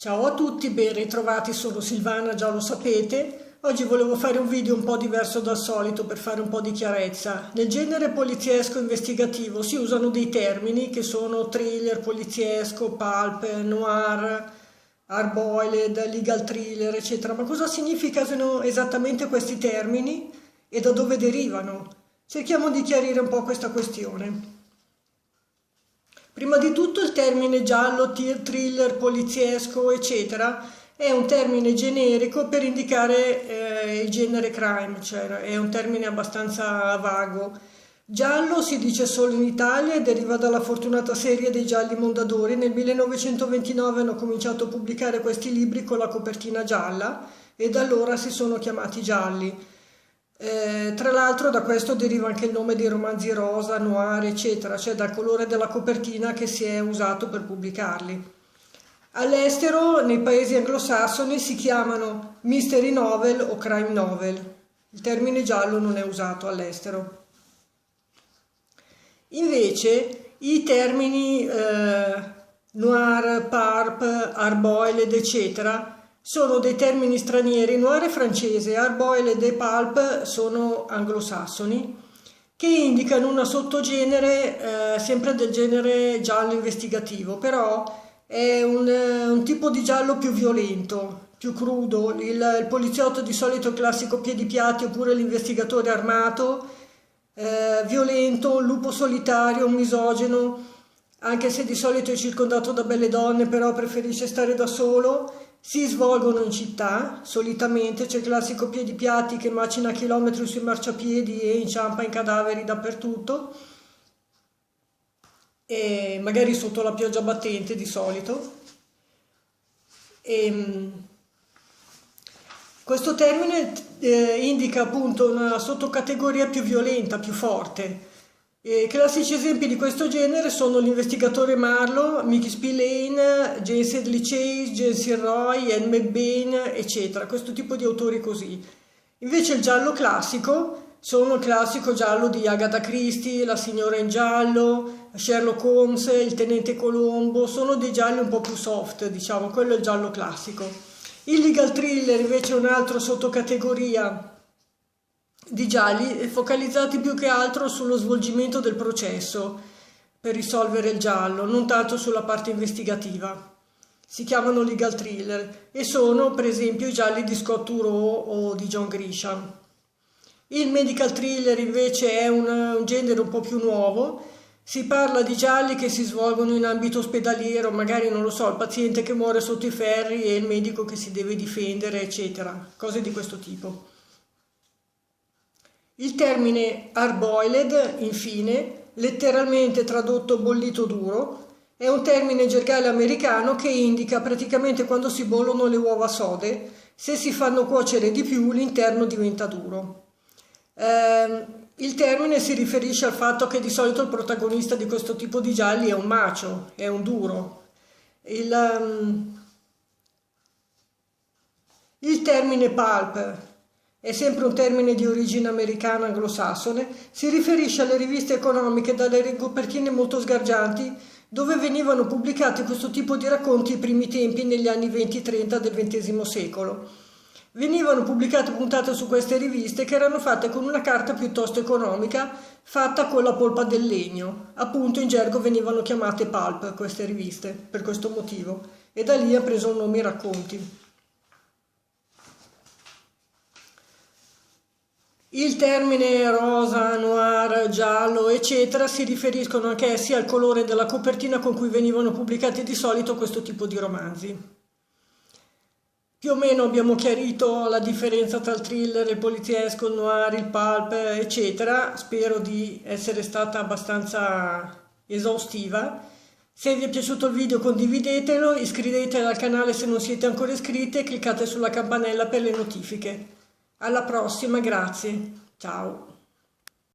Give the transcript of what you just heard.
Ciao a tutti, ben ritrovati, sono Silvana, già lo sapete. Oggi volevo fare un video un po' diverso dal solito per fare un po' di chiarezza. Nel genere poliziesco investigativo si usano dei termini che sono thriller poliziesco, pulp, noir, hard-boiled, legal thriller, eccetera. Ma cosa significano esattamente questi termini e da dove derivano? Cerchiamo di chiarire un po' questa questione. Prima di tutto il termine giallo, thriller, poliziesco, eccetera, è un termine generico per indicare il genere crime, cioè è un termine abbastanza vago. Giallo si dice solo in Italia e deriva dalla fortunata serie dei Gialli Mondadori. Nel 1929 hanno cominciato a pubblicare questi libri con la copertina gialla e da allora si sono chiamati gialli. Tra l'altro da questo deriva anche il nome dei romanzi rosa, noir, eccetera, cioè dal colore della copertina che si è usato per pubblicarli. All'estero, nei paesi anglosassoni, si chiamano mystery novel o crime novel. Il termine giallo non è usato all'estero. Invece i termini noir, pulp, hard-boiled, eccetera, sono dei termini stranieri. Noir è francese, hard-boiled e pulp sono anglosassoni, che indicano una sottogenere sempre del genere giallo investigativo, però è un tipo di giallo più violento, più crudo. Il poliziotto di solito è il classico piedipiatti oppure l'investigatore armato, violento, un lupo solitario, un misogino, anche se di solito è circondato da belle donne, però preferisce stare da solo. Si svolgono in città, solitamente c'è il classico piedipiatti che macina chilometri sui marciapiedi e inciampa in cadaveri dappertutto, e magari sotto la pioggia battente di solito. Questo termine indica appunto una sottocategoria più violenta, più forte. Classici esempi di questo genere sono l'investigatore Marlowe, Mickey Spillane, James Hadley Chase, James Roy, Anne McBain, eccetera, questo tipo di autori così. Invece il giallo classico sono il classico giallo di Agatha Christie, La signora in giallo, Sherlock Holmes, il tenente Colombo, sono dei gialli un po' più soft, diciamo, quello è il giallo classico. Il legal thriller invece è un'altra sottocategoria di gialli focalizzati più che altro sullo svolgimento del processo per risolvere il giallo, non tanto sulla parte investigativa. Si chiamano legal thriller e sono per esempio i gialli di Scott Turow o di John Grisham. Il medical thriller invece è un genere un po' più nuovo. Si parla di gialli che si svolgono in ambito ospedaliero, magari non lo so, il paziente che muore sotto i ferri e il medico che si deve difendere, eccetera, cose di questo tipo. Il termine hard-boiled, infine, letteralmente tradotto bollito duro, è un termine gergale americano che indica praticamente quando si bollono le uova sode. Se si fanno cuocere di più, l'interno diventa duro. Il termine si riferisce al fatto che di solito il protagonista di questo tipo di gialli è un macho, è un duro. Il termine pulp è sempre un termine di origine americana anglosassone, si riferisce alle riviste economiche dalle copertine molto sgargianti dove venivano pubblicati questo tipo di racconti ai primi tempi negli anni 20-30 del XX secolo. Venivano pubblicate puntate su queste riviste che erano fatte con una carta piuttosto economica, fatta con la polpa del legno. Appunto in gergo venivano chiamate pulp queste riviste, per questo motivo, e da lì ha preso il nome i racconti. Il termine rosa, noir, giallo, eccetera si riferiscono anch'essi al colore della copertina con cui venivano pubblicati di solito questo tipo di romanzi. Più o meno abbiamo chiarito la differenza tra il thriller, il poliziesco, il noir, il pulp, eccetera. Spero di essere stata abbastanza esaustiva. Se vi è piaciuto il video condividetelo, iscrivetevi al canale se non siete ancora iscritti e cliccate sulla campanella per le notifiche. Alla prossima, grazie. Ciao.